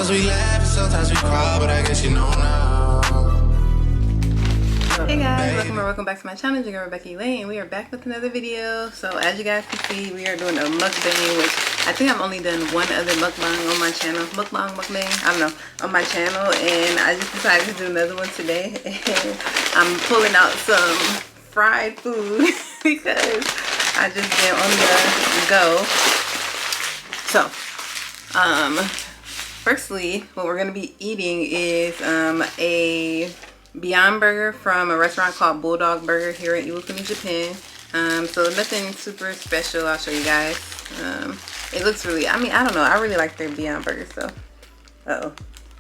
Sometimes we laugh and sometimes we cry, but I guess you know now. Hey guys, welcome back to my channel. It's your girl Rebekah Elaine. We are back with another video. So as you guys can see, we are doing a mukbang, which I think I've only done one other mukbang on my channel. Mukbang, I don't know, on my channel, and I just decided to do another one today. And I'm pulling out some fried food because I just been on the go. So, firstly, what we're gonna be eating is a Beyond Burger from a restaurant called Bulldog Burger here in Iwakuni, Japan. So nothing super special. I'll show you guys. It looks really, I don't know. I really like their Beyond Burgers, so. Uh-oh.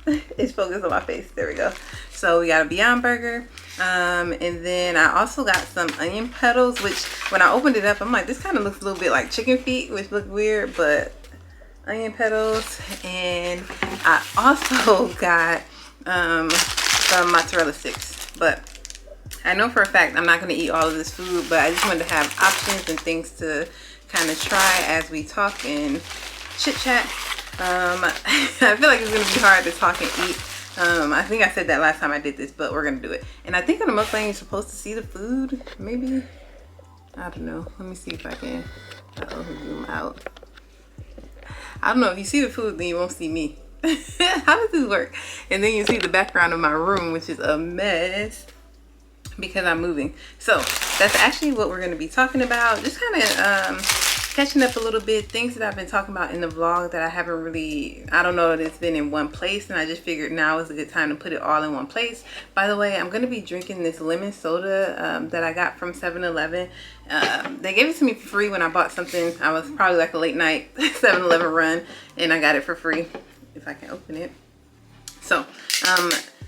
It's focused on my face. There we go. So we got a Beyond Burger. And then I also got some onion petals, which when I opened it up, I'm like, this kind of looks a little bit like chicken feet, which look weird, but onion petals. And I also got some mozzarella sticks, but I know for a fact I'm not going to eat all of this food, but I just wanted to have options and things to kind of try as we talk and chit chat. I feel like it's going to be hard to talk and eat. I think I said that last time I did this, but we're going to do it. And I think on the mukbang you're supposed to see the food, maybe. I don't know. Let me see if I can zoom out. I don't know, if you see the food then you won't see me. How does this work? And then you see the background of my room, which is a mess because I'm moving. So that's actually what we're going to be talking about. Just kind of catching up a little bit, things that I've been talking about in the vlog that I haven't really, I don't know that it's been in one place, and I just figured now is a good time to put it all in one place. By the way, I'm going to be drinking this lemon soda that I got from 7-Eleven. They gave it to me for free when I bought something. I was probably like a late night 7-Eleven run, and I got it for free. If I can open it. So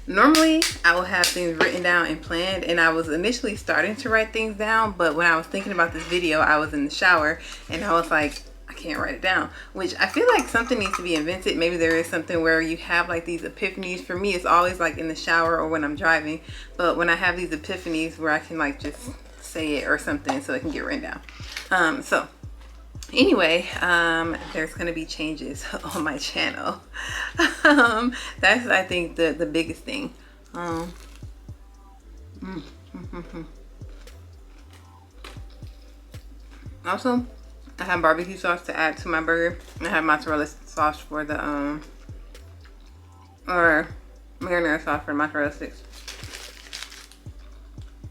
normally I will have things written down and planned, and I was initially starting to write things down, but when I was thinking about this video I was in the shower and I was like, I can't write it down, which I feel like something needs to be invented. Maybe there is something where you have like these epiphanies. For me it's always like in the shower or when I'm driving, but when I have these epiphanies where I can like just say it or something so it can get written down. So anyway, there's gonna be changes on my channel. That's I think the biggest thing. Also, I have barbecue sauce to add to my burger. I have mozzarella sauce for the or marinara sauce for the mozzarella sticks.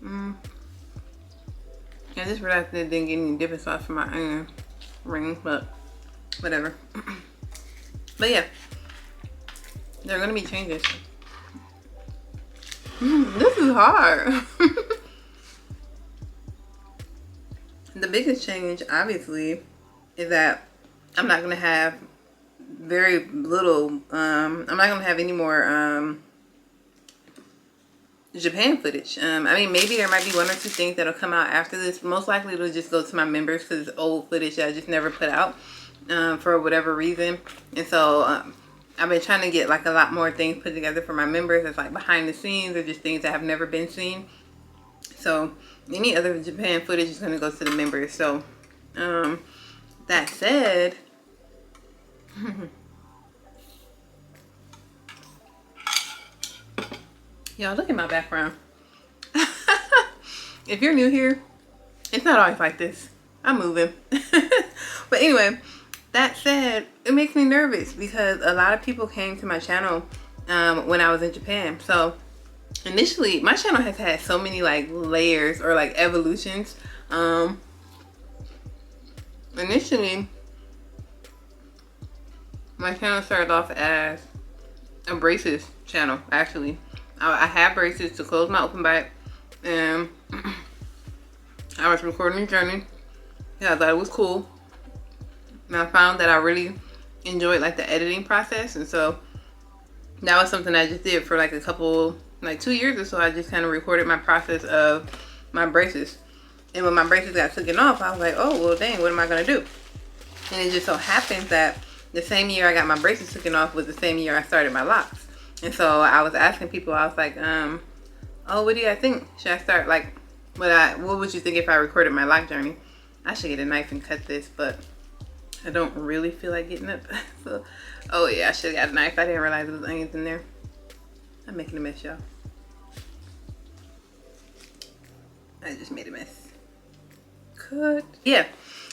I just realized that I didn't get any dipping sauce for my onion rings, but whatever. But yeah, there are gonna be changes. This is hard. The biggest change obviously is that I'm not gonna have very little I'm not gonna have any more Japan footage. I mean, maybe there might be one or two things that'll come out after this. Most likely it'll just go to my members because it's old footage that I just never put out for whatever reason. And so I've been trying to get like a lot more things put together for my members. It's like behind the scenes or just things that have never been seen. So any other Japan footage is going to go to the members. So that said, y'all look at my background. If you're new here, it's not always like this. I'm moving. But anyway, that said, it makes me nervous because a lot of people came to my channel when I was in Japan. So initially, my channel has had so many like layers or like evolutions. Initially, my channel started off as a braces channel, actually. I had braces to close my open bite, and I was recording a journey. Yeah, I thought it was cool, and I found that I really enjoyed like the editing process, and so that was something I just did for like a couple, like 2 years or so. I just kind of recorded my process of my braces, and when my braces got taken off, I was like, oh well, dang, what am I gonna do? And it just so happens that the same year I got my braces taken off was the same year I started my locks. And so I was asking people, I was like, oh, what do you guys think? Should I start like, what would you think if I recorded my lock journey? I should get a knife and cut this, but I don't really feel like getting up. So, oh yeah, I should have got a knife. I didn't realize there was onions in there. I'm making a mess, y'all. I just made a mess. Cut. Yeah.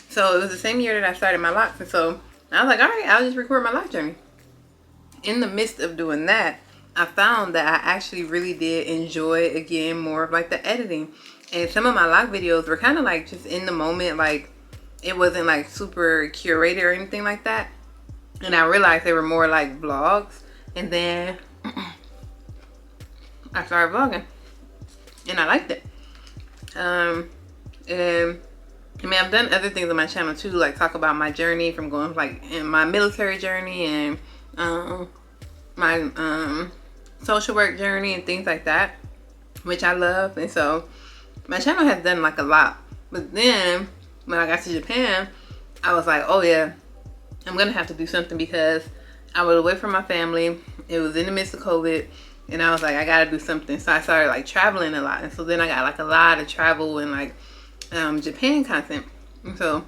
So it was the same year that I started my Locs, and so I was like, all right, I'll just record my life journey. In the midst of doing that, I found that I actually really did enjoy, again, more of like the editing. And some of my Loc videos were kind of like just in the moment, like it wasn't like super curated or anything like that. And I realized they were more like vlogs. And then I started vlogging, and I liked it. And I mean, I've done other things on my channel too, like talk about my journey from going like in my military journey and my social work journey and things like that, which I love. And so my channel has done like a lot. But then when I got to Japan, I was like, oh yeah, I'm gonna have to do something, because I was away from my family. It was in the midst of COVID, and I was like, I gotta do something. So I started like traveling a lot, and so then I got like a lot of travel and like Japan content. And so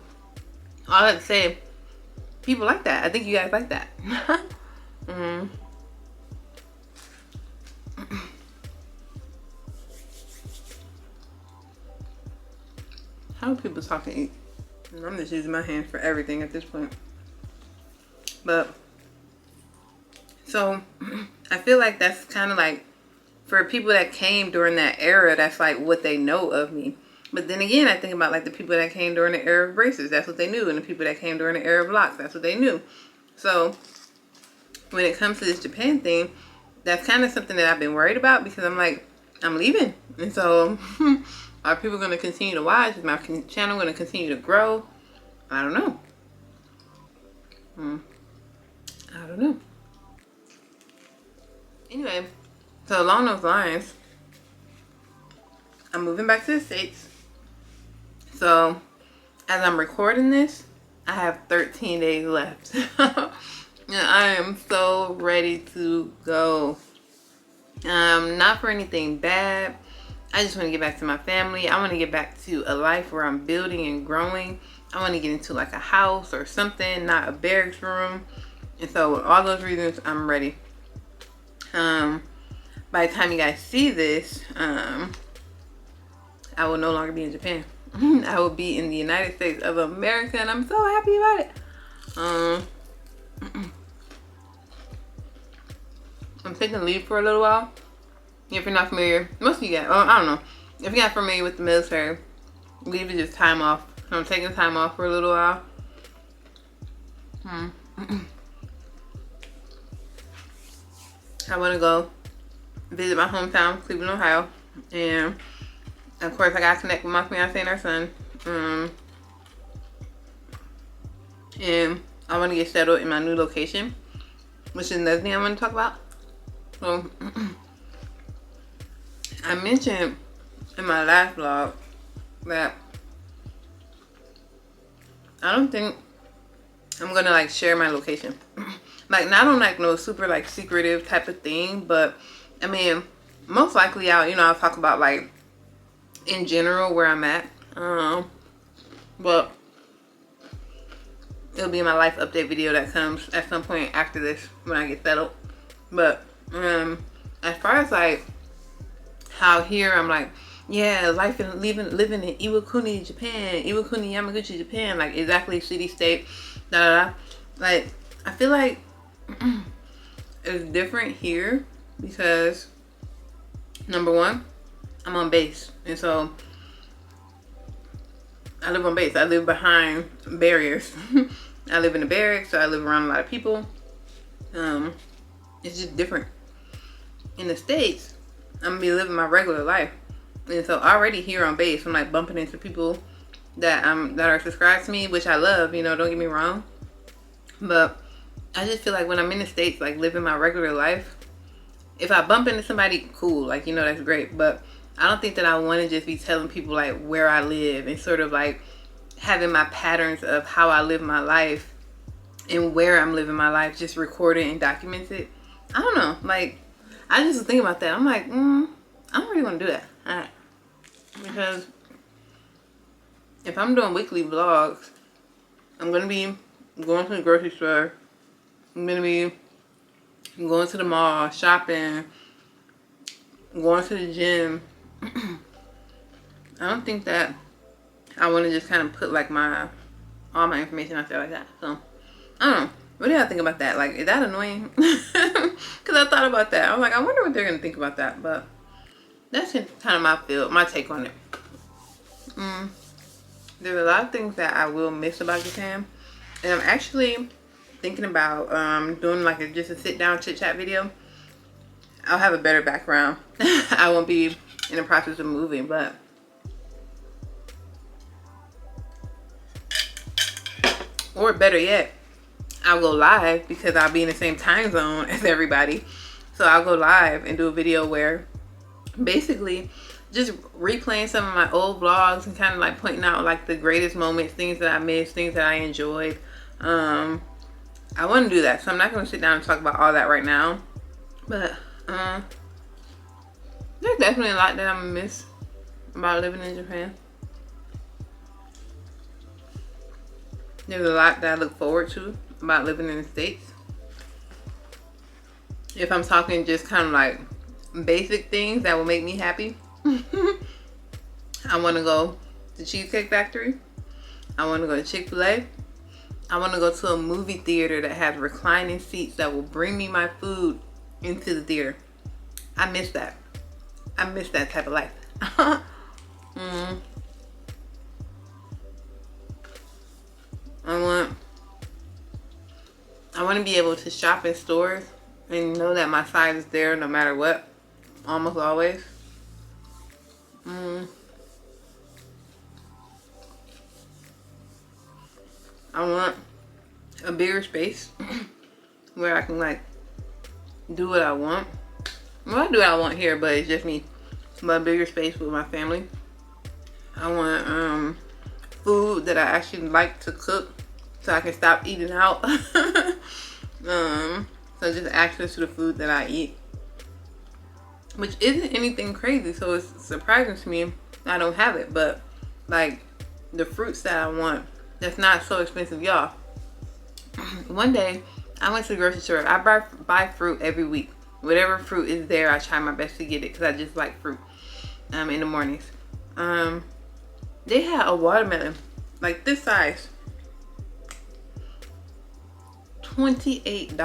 all I have to say, people like that. I think you guys like that. How are people talking to eat? I'm just using my hands for everything at this point. But so I feel like that's kind of like, for people that came during that era, that's like what they know of me. But then again, I think about like the people that came during the era of braces, that's what they knew. And the people that came during the era of Locs, that's what they knew. So when it comes to this Japan thing, that's kind of something that I've been worried about, because I'm like, I'm leaving. And so are people going to continue to watch? Is my channel going to continue to grow? I don't know. I don't know. Anyway, so along those lines, I'm moving back to the States. So as I'm recording this, I have 13 days left. And I am so ready to go. Not for anything bad. I just want to get back to my family. I want to get back to a life where I'm building and growing. I want to get into like a house or something, not a barracks room. And so with all those reasons, I'm ready. By the time you guys see this, I will no longer be in Japan. I will be in the United States of America, and I'm so happy about it. I'm taking leave for a little while. If you're not familiar, most of you guys, I don't know. If you're not familiar with the military, leave is just time off. So I'm taking time off for a little while. I want to go visit my hometown, Cleveland, Ohio. And of course, I got to connect with my fiance and our son. And I want to get settled in my new location, which is another thing I want to talk about. So I mentioned in my last vlog that I don't think I'm gonna like share my location. Like, not on like no super like secretive type of thing, but I mean, most likely I'll talk about like in general where I'm at. But it'll be my life update video that comes at some point after this when I get settled. But as far as like how here I'm like, yeah, life and living in Iwakuni, Japan, Iwakuni, Yamaguchi, Japan, like exactly city, state, da da da. Like, I feel like it's different here because number one, I'm on base, and so I live on base. I live behind barriers. I live in a barracks, so I live around a lot of people. It's just different. In the States, I'm gonna be living my regular life, and so already here on base, I'm like bumping into people that are subscribed to me, which I love. Don't get me wrong, but I just feel like when I'm in the States, like living my regular life, if I bump into somebody, cool, like that's great, but I don't think that I want to just be telling people like where I live and sort of like having my patterns of how I live my life and where I'm living my life just recorded and documented. I don't know, like I just was thinking about that. I'm like, I don't really want to do that. Because if I'm doing weekly vlogs, I'm going to be going to the grocery store. I'm gonna be going to the mall, shopping, going to the gym. I don't think that I want to just kind of put like all my information out there like that. So I don't know. What do y'all think about that? Like, is that annoying? Because I thought about that. I was like, I wonder what they're gonna think about that. But that's just kind of my take on it. There's a lot of things that I will miss about Japan, and I'm actually thinking about doing like just a sit down chit chat video. I'll have a better background. I won't be in the process of moving, but or better yet, I'll go live because I'll be in the same time zone as everybody. So I'll go live and do a video where basically just replaying some of my old vlogs and kind of like pointing out like the greatest moments, things that I missed, things that I enjoyed. I want to do that, so I'm not going to sit down and talk about all that right now. But there's definitely a lot that I'm going to miss about living in Japan. There's a lot that I look forward to about living in the States. If I'm talking just kind of like basic things that will make me happy, I want to go to Cheesecake Factory. I want to go to Chick-fil-A. I want to go to a movie theater that has reclining seats that will bring me my food into the theater. I miss that. I miss that type of life. I want to be able to shop in stores and know that my size is there no matter what. Almost always. I want a bigger space where I can like do what I want. Well, I do what I want here, but it's just me. But a bigger space with my family. I want food that I actually like to cook so I can stop eating out. So just access to the food that I eat, which isn't anything crazy, so it's surprising to me I don't have it. But like the fruits that I want, that's not so expensive, y'all. One day I went to the grocery store. I buy fruit every week. Whatever fruit is there, I try my best to get it because I just like fruit in the mornings. They had a watermelon like this size, $28.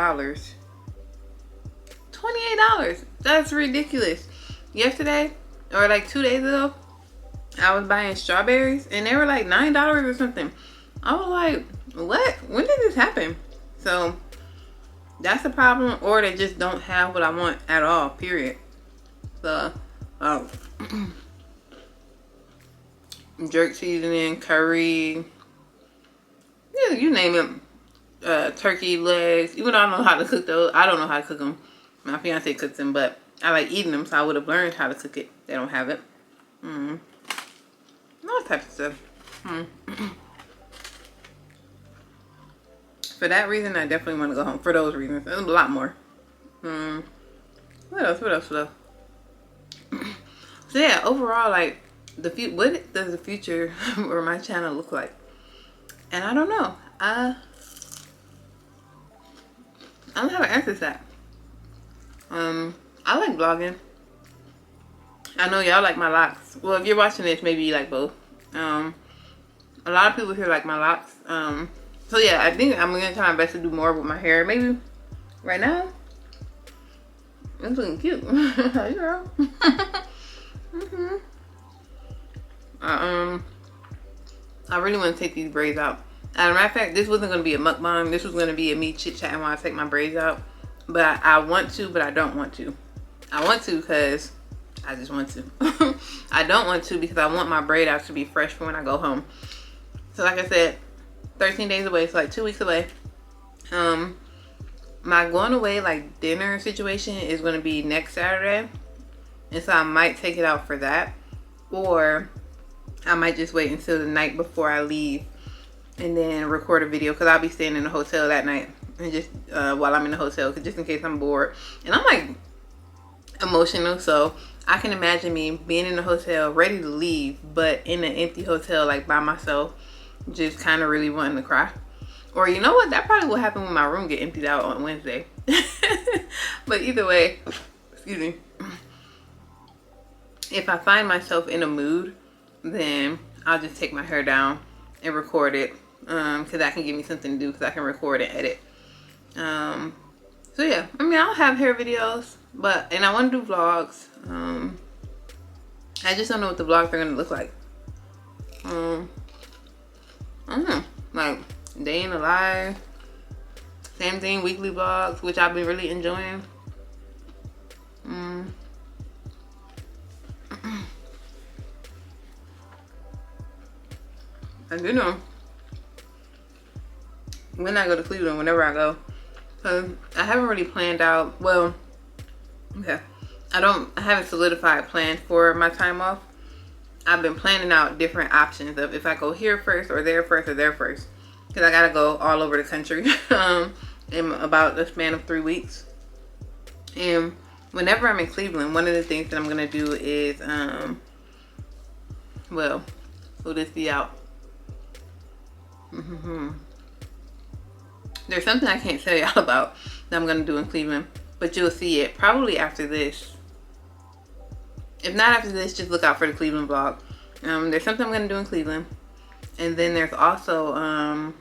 $28. That's ridiculous. Yesterday, or like 2 days ago, I was buying strawberries and they were like $9 or something. I was like, what? When did this happen? So that's the problem, or they just don't have what I want at all, period. So jerk seasoning, curry, yeah, you name it. Turkey legs. Even though I don't know how to cook those, I don't know how to cook them. My fiance cooks them, but I like eating them, so I would have learned how to cook it. They don't have it. All types of stuff. For that reason, I definitely want to go home. For those reasons, there's a lot more. What else? So yeah, overall, like what does the future or my channel look like? And I don't know. I don't have an answer to that. I like vlogging. I know y'all like my locks. Well, if you're watching this, maybe you like both. A lot of people here like my locks. So yeah, I think I'm gonna try my best to do more with my hair. Maybe right now, it's looking cute. Hey girl. I really want to take these braids out. As a matter of fact, this wasn't going to be a mukbang. This was going to be a me chit-chatting while I take my braids out. But I want to, but I don't want to. I want to because I just want to. I don't want to because I want my braid out to be fresh for when I go home. So like I said, 13 days away. So like 2 weeks away. My going away like dinner situation is going to be next Saturday. And so I might take it out for that. Or I might just wait until the night before I leave and then record a video, because I'll be staying in the hotel that night, and just while I'm in the hotel, just in case I'm bored. And I'm like emotional, so I can imagine me being in the hotel ready to leave, but in an empty hotel like by myself, just kind of really wanting to cry. Or you know what? That probably will happen when my room get emptied out on Wednesday. But either way, excuse me. If I find myself in a mood, then I'll just take my hair down and record it. Because that can give me something to do because I can record and edit. So yeah, I mean, I'll have hair videos, and I want to do vlogs. I just don't know what the vlogs are going to look like. I don't know, like day in the life, same thing, weekly vlogs, which I've been really enjoying. I do know when I go to Cleveland, whenever I go, I haven't really planned out, well, okay, I haven't solidified plans for my time off. I've been planning out different options of if I go here first or there first or there first, because I gotta go all over the country in about the span of 3 weeks. And whenever I'm in Cleveland, one of the things that I'm gonna do is well, will this be out? There's something I can't tell y'all about that I'm gonna do in Cleveland, but you'll see it probably after this. If not after this, just look out for the Cleveland vlog. There's something I'm gonna do in Cleveland, and then there's also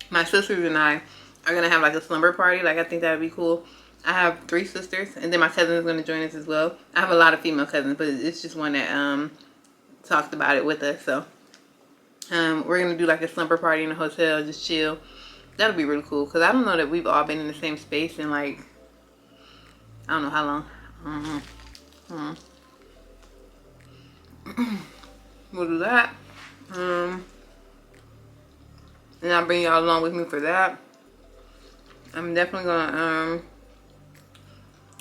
my sisters and I are gonna have like a slumber party. Like, I think that would be cool. I have 3 sisters, and then my cousin is gonna join us as well. I have a lot of female cousins, but it's just one that talked about it with us. So we're gonna do like a slumber party in a hotel, just chill. That'll be really cool, because I don't know that we've all been in the same space in like, I don't know how long. We'll do that. And I'll bring y'all along with me for that. I'm definitely gonna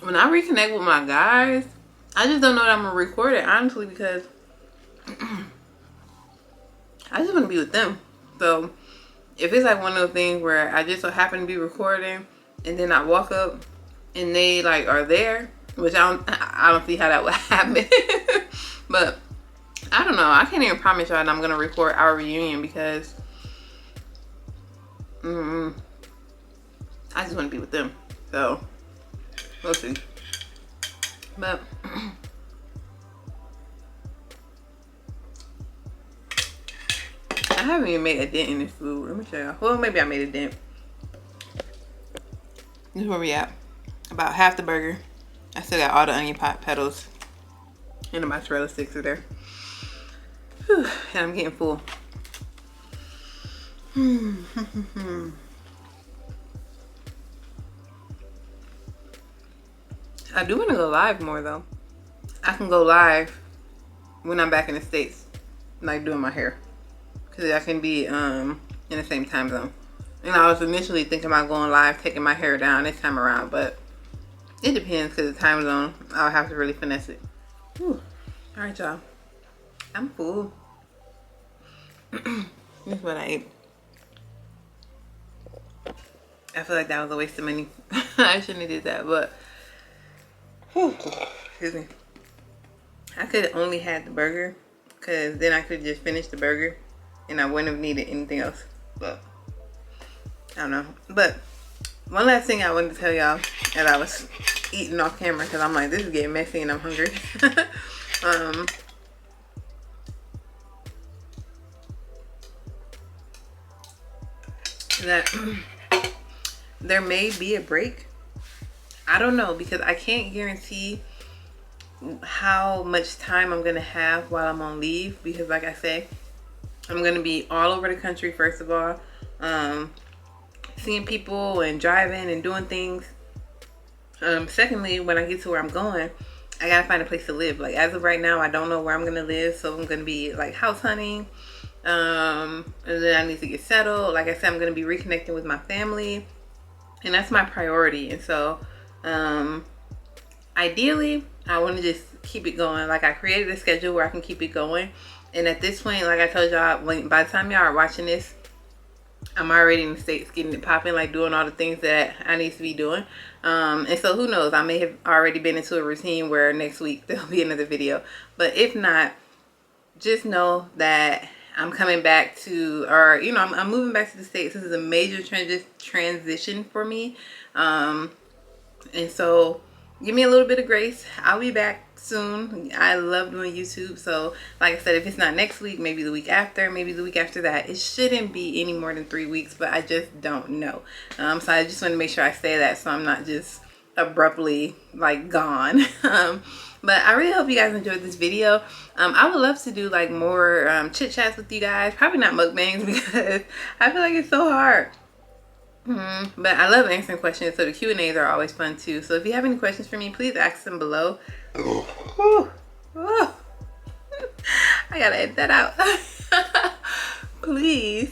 when I reconnect with my guys, I just don't know that I'm gonna record it, honestly, because I just want to be with them. So if it's like one of those things where I just so happen to be recording and then I walk up and they like are there, which I don't see how that would happen. But I don't know. I can't even promise y'all that I'm gonna record our reunion, because I just want to be with them. So we'll see. But I haven't even made a dent in this food. Let me show y'all. Well, maybe I made a dent. This is where we at. About half the burger. I still got all the onion petals and the mozzarella sticks are there. Whew, and I'm getting full. I do want to go live more though. I can go live when I'm back in the States, like doing my hair, because I can be in the same time zone. And I was initially thinking about going live, taking my hair down this time around, but it depends, because the time zone, I'll have to really finesse it. Whew. All right, y'all. I'm full. This is what I ate. I feel like that was a waste of money. I shouldn't have did that, but whew, excuse me. I could have only had the burger, because then I could have just finished the burger and I wouldn't have needed anything else. But I don't know. But one last thing I wanted to tell y'all as I was eating off camera, because I'm like, this is getting messy and I'm hungry. That there may be a break. I don't know, because I can't guarantee how much time I'm gonna have while I'm on leave, because like I said, I'm gonna be all over the country, first of all, seeing people and driving and doing things. Secondly, when I get to where I'm going, I gotta find a place to live. Like, as of right now, I don't know where I'm gonna live, so I'm gonna be like house hunting. And then I need to get settled. Like I said, I'm gonna be reconnecting with my family, and that's my priority. And so ideally, I want to just keep it going. Like, I created a schedule where I can keep it going, and at this point, like I told y'all, by the time y'all are watching this, I'm already in the States, getting it popping, like doing all the things that I need to be doing. And so who knows, I may have already been into a routine where next week there'll be another video. But if not, just know that I'm coming back to, or you know, I'm moving back to the States. This is a major transition for me, and so give me a little bit of grace. I'll be back soon. I love doing YouTube, so like I said, if it's not next week, maybe the week after, maybe the week after that. It shouldn't be any more than 3 weeks, but I just don't know. So I just want to make sure I say that, so I'm not just abruptly like gone. But I really hope you guys enjoyed this video. I would love to do like more chit chats with you guys. Probably not mukbangs because I feel like it's so hard. But I love answering questions, so the Q&As are always fun too. So if you have any questions for me, please ask them below. I gotta edit that out. Please,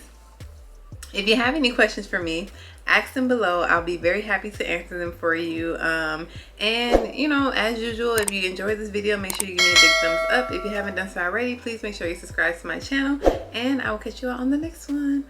if you have any questions for me, ask them below. I'll be very happy to answer them for you. And you know, as usual, if you enjoyed this video, make sure you give me a big thumbs up. If you haven't done so already, please make sure you subscribe to my channel, and I will catch you all on the next one.